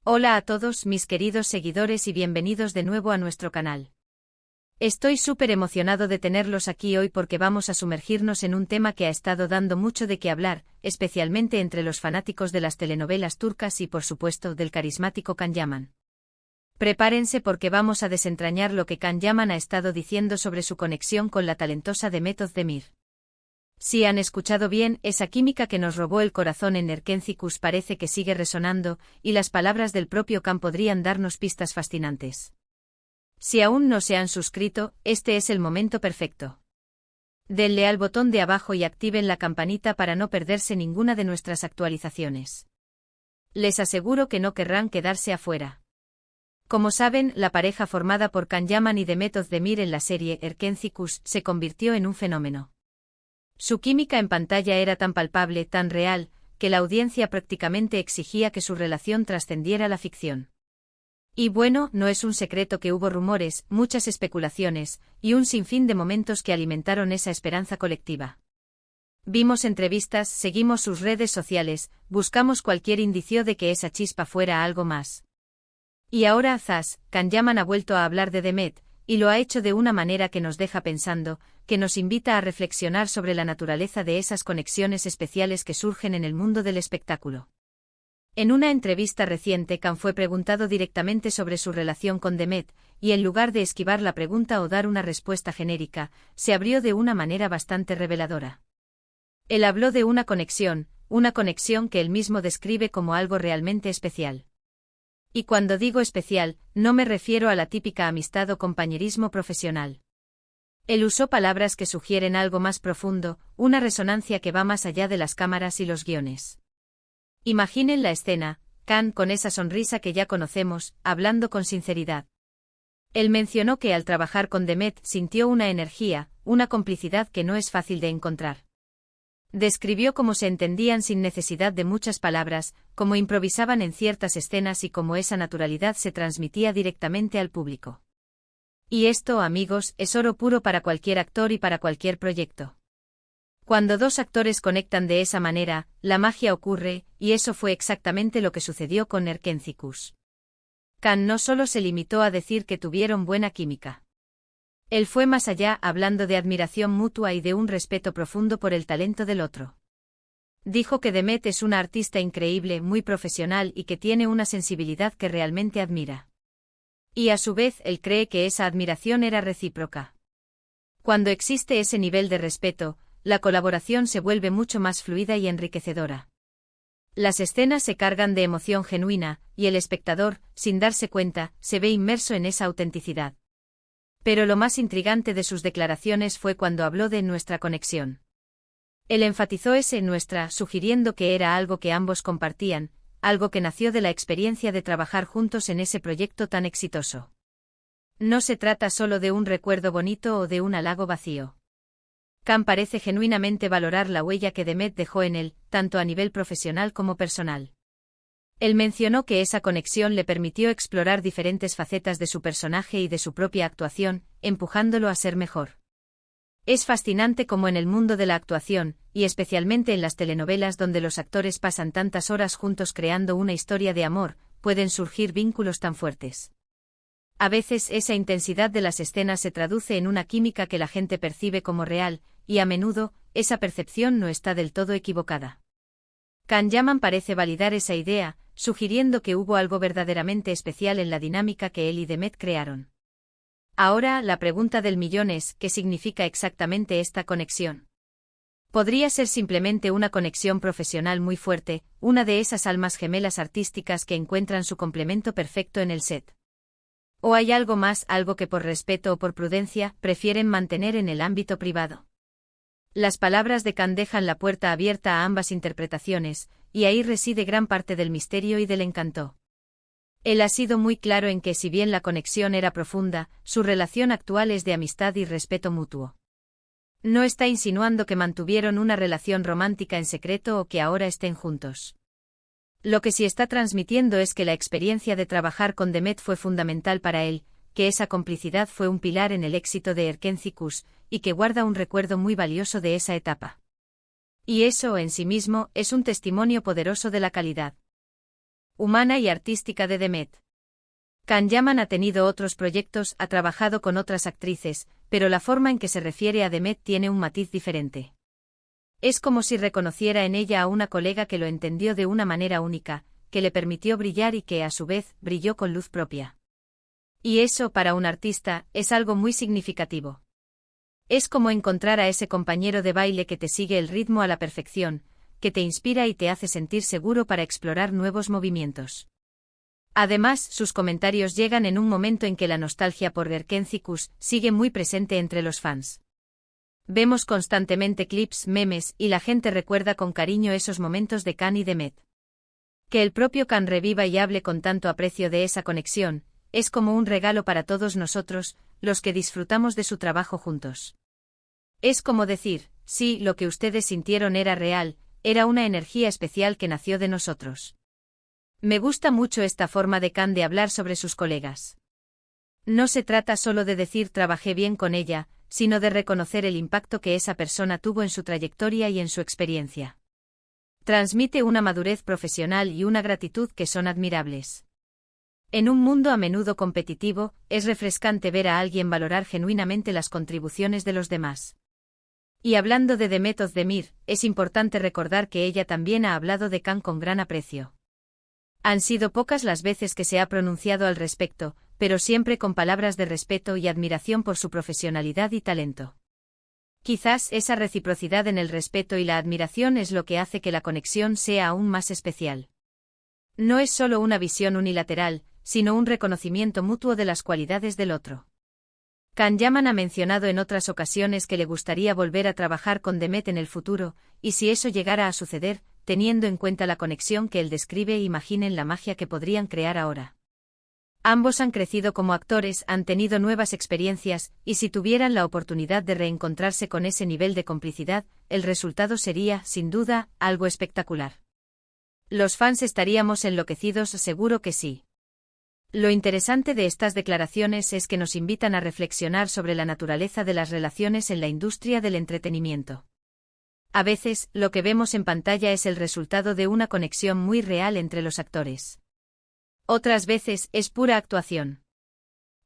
Hola a todos mis queridos seguidores y bienvenidos de nuevo a nuestro canal. Estoy súper emocionado de tenerlos aquí hoy porque vamos a sumergirnos en un tema que ha estado dando mucho de qué hablar, especialmente entre los fanáticos de las telenovelas turcas y por supuesto del carismático Can Yaman. Prepárense porque vamos a desentrañar lo que Can Yaman ha estado diciendo sobre su conexión con la talentosa Demet Özdemir. Si han escuchado bien, esa química que nos robó el corazón en Erkenci parece que sigue resonando, y las palabras del propio Can podrían darnos pistas fascinantes. Si aún no se han suscrito, este es el momento perfecto. Denle al botón de abajo y activen la campanita para no perderse ninguna de nuestras actualizaciones. Les aseguro que no querrán quedarse afuera. Como saben, la pareja formada por Can Yaman y Demet Özdemir en la serie Erkenci se convirtió en un fenómeno. Su química en pantalla era tan palpable, tan real, que la audiencia prácticamente exigía que su relación trascendiera la ficción. Y bueno, no es un secreto que hubo rumores, muchas especulaciones, y un sinfín de momentos que alimentaron esa esperanza colectiva. Vimos entrevistas, seguimos sus redes sociales, buscamos cualquier indicio de que esa chispa fuera algo más. Y ahora, Can Yaman ha vuelto a hablar de Demet, y lo ha hecho de una manera que nos deja pensando, que nos invita a reflexionar sobre la naturaleza de esas conexiones especiales que surgen en el mundo del espectáculo. En una entrevista reciente, Can fue preguntado directamente sobre su relación con Demet, y en lugar de esquivar la pregunta o dar una respuesta genérica, se abrió de una manera bastante reveladora. Él habló de una conexión que él mismo describe como algo realmente especial. Y cuando digo especial, no me refiero a la típica amistad o compañerismo profesional. Él usó palabras que sugieren algo más profundo, una resonancia que va más allá de las cámaras y los guiones. Imaginen la escena, Can, con esa sonrisa que ya conocemos, hablando con sinceridad. Él mencionó que al trabajar con Demet sintió una energía, una complicidad que no es fácil de encontrar. Describió cómo se entendían sin necesidad de muchas palabras, cómo improvisaban en ciertas escenas y cómo esa naturalidad se transmitía directamente al público. Y esto, amigos, es oro puro para cualquier actor y para cualquier proyecto. Cuando dos actores conectan de esa manera, la magia ocurre, y eso fue exactamente lo que sucedió con Erkenci. Can no solo se limitó a decir que tuvieron buena química. Él fue más allá, hablando de admiración mutua y de un respeto profundo por el talento del otro. Dijo que Demet es una artista increíble, muy profesional y que tiene una sensibilidad que realmente admira. Y a su vez, él cree que esa admiración era recíproca. Cuando existe ese nivel de respeto, la colaboración se vuelve mucho más fluida y enriquecedora. Las escenas se cargan de emoción genuina, y el espectador, sin darse cuenta, se ve inmerso en esa autenticidad. Pero lo más intrigante de sus declaraciones fue cuando habló de nuestra conexión. Él enfatizó ese nuestra, sugiriendo que era algo que ambos compartían, algo que nació de la experiencia de trabajar juntos en ese proyecto tan exitoso. No se trata solo de un recuerdo bonito o de un halago vacío. Can parece genuinamente valorar la huella que Demet dejó en él, tanto a nivel profesional como personal. Él mencionó que esa conexión le permitió explorar diferentes facetas de su personaje y de su propia actuación, empujándolo a ser mejor. Es fascinante cómo en el mundo de la actuación, y especialmente en las telenovelas donde los actores pasan tantas horas juntos creando una historia de amor, pueden surgir vínculos tan fuertes. A veces esa intensidad de las escenas se traduce en una química que la gente percibe como real, y a menudo, esa percepción no está del todo equivocada. Can Yaman parece validar esa idea, sugiriendo que hubo algo verdaderamente especial en la dinámica que él y Demet crearon. Ahora, la pregunta del millón es, ¿qué significa exactamente esta conexión? Podría ser simplemente una conexión profesional muy fuerte, una de esas almas gemelas artísticas que encuentran su complemento perfecto en el set. ¿O hay algo más, algo que por respeto o por prudencia, prefieren mantener en el ámbito privado? Las palabras de Can dejan la puerta abierta a ambas interpretaciones, y ahí reside gran parte del misterio y del encanto. Él ha sido muy claro en que si bien la conexión era profunda, su relación actual es de amistad y respeto mutuo. No está insinuando que mantuvieron una relación romántica en secreto o que ahora estén juntos. Lo que sí está transmitiendo es que la experiencia de trabajar con Demet fue fundamental para él, que esa complicidad fue un pilar en el éxito de Erkenci y que guarda un recuerdo muy valioso de esa etapa. Y eso, en sí mismo, es un testimonio poderoso de la calidad humana y artística de Demet. Can Yaman ha tenido otros proyectos, ha trabajado con otras actrices, pero la forma en que se refiere a Demet tiene un matiz diferente. Es como si reconociera en ella a una colega que lo entendió de una manera única, que le permitió brillar y que, a su vez, brilló con luz propia. Y eso, para un artista, es algo muy significativo. Es como encontrar a ese compañero de baile que te sigue el ritmo a la perfección, que te inspira y te hace sentir seguro para explorar nuevos movimientos. Además, sus comentarios llegan en un momento en que la nostalgia por Erkenzicus sigue muy presente entre los fans. Vemos constantemente clips, memes, y la gente recuerda con cariño esos momentos de Can y Demet. Que el propio Can reviva y hable con tanto aprecio de esa conexión, es como un regalo para todos nosotros, los que disfrutamos de su trabajo juntos. Es como decir, sí, lo que ustedes sintieron era real, era una energía especial que nació de nosotros. Me gusta mucho esta forma de Can de hablar sobre sus colegas. No se trata solo de decir trabajé bien con ella, sino de reconocer el impacto que esa persona tuvo en su trayectoria y en su experiencia. Transmite una madurez profesional y una gratitud que son admirables. En un mundo a menudo competitivo, es refrescante ver a alguien valorar genuinamente las contribuciones de los demás. Y hablando de Demet Özdemir, es importante recordar que ella también ha hablado de Can con gran aprecio. Han sido pocas las veces que se ha pronunciado al respecto, pero siempre con palabras de respeto y admiración por su profesionalidad y talento. Quizás esa reciprocidad en el respeto y la admiración es lo que hace que la conexión sea aún más especial. No es solo una visión unilateral, sino un reconocimiento mutuo de las cualidades del otro. Can Yaman ha mencionado en otras ocasiones que le gustaría volver a trabajar con Demet en el futuro, y si eso llegara a suceder, teniendo en cuenta la conexión que él describe, imaginen la magia que podrían crear ahora. Ambos han crecido como actores, han tenido nuevas experiencias, y si tuvieran la oportunidad de reencontrarse con ese nivel de complicidad, el resultado sería, sin duda, algo espectacular. Los fans estaríamos enloquecidos, seguro que sí. Lo interesante de estas declaraciones es que nos invitan a reflexionar sobre la naturaleza de las relaciones en la industria del entretenimiento. A veces, lo que vemos en pantalla es el resultado de una conexión muy real entre los actores. Otras veces, es pura actuación.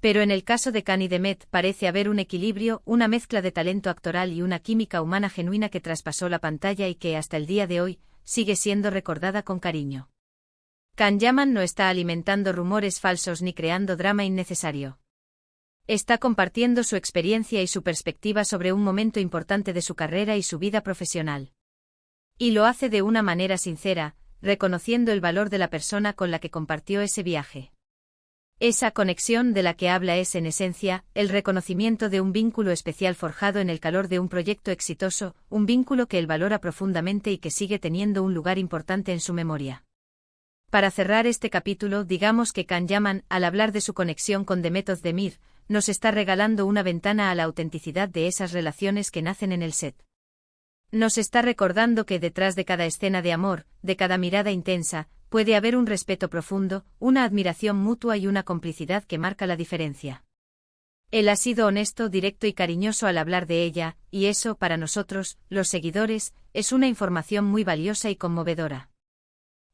Pero en el caso de Can y Demet parece haber un equilibrio, una mezcla de talento actoral y una química humana genuina que traspasó la pantalla y que, hasta el día de hoy, sigue siendo recordada con cariño. Can Yaman no está alimentando rumores falsos ni creando drama innecesario. Está compartiendo su experiencia y su perspectiva sobre un momento importante de su carrera y su vida profesional. Y lo hace de una manera sincera, reconociendo el valor de la persona con la que compartió ese viaje. Esa conexión de la que habla es, en esencia, el reconocimiento de un vínculo especial forjado en el calor de un proyecto exitoso, un vínculo que él valora profundamente y que sigue teniendo un lugar importante en su memoria. Para cerrar este capítulo, digamos que Can Yaman, al hablar de su conexión con Demet Özdemir, nos está regalando una ventana a la autenticidad de esas relaciones que nacen en el set. Nos está recordando que detrás de cada escena de amor, de cada mirada intensa, puede haber un respeto profundo, una admiración mutua y una complicidad que marca la diferencia. Él ha sido honesto, directo y cariñoso al hablar de ella, y eso, para nosotros, los seguidores, es una información muy valiosa y conmovedora.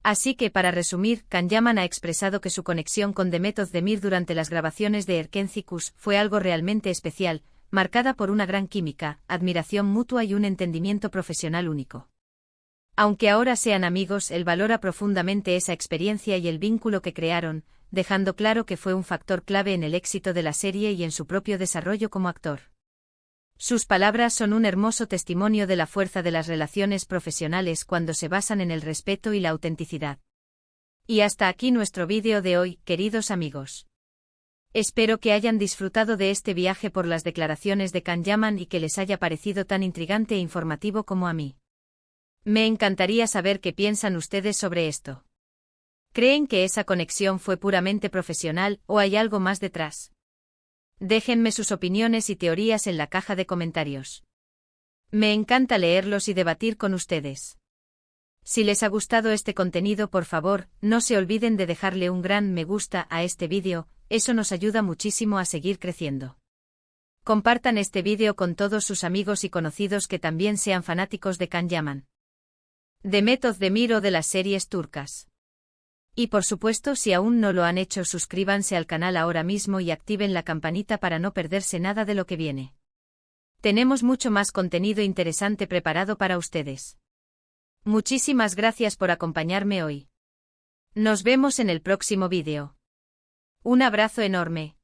Así que, para resumir, Can Yaman ha expresado que su conexión con Demet Özdemir durante las grabaciones de Erkenzicus fue algo realmente especial, marcada por una gran química, admiración mutua y un entendimiento profesional único. Aunque ahora sean amigos, él valora profundamente esa experiencia y el vínculo que crearon, dejando claro que fue un factor clave en el éxito de la serie y en su propio desarrollo como actor. Sus palabras son un hermoso testimonio de la fuerza de las relaciones profesionales cuando se basan en el respeto y la autenticidad. Y hasta aquí nuestro vídeo de hoy, queridos amigos. Espero que hayan disfrutado de este viaje por las declaraciones de Can Yaman y que les haya parecido tan intrigante e informativo como a mí. Me encantaría saber qué piensan ustedes sobre esto. ¿Creen que esa conexión fue puramente profesional o hay algo más detrás? Déjenme sus opiniones y teorías en la caja de comentarios. Me encanta leerlos y debatir con ustedes. Si les ha gustado este contenido, por favor, no se olviden de dejarle un gran me gusta a este vídeo, eso nos ayuda muchísimo a seguir creciendo. Compartan este vídeo con todos sus amigos y conocidos que también sean fanáticos de Can Yaman, Demet Özdemir o de las series turcas. Y por supuesto, si aún no lo han hecho, suscríbanse al canal ahora mismo y activen la campanita para no perderse nada de lo que viene. Tenemos mucho más contenido interesante preparado para ustedes. Muchísimas gracias por acompañarme hoy. Nos vemos en el próximo vídeo. Un abrazo enorme.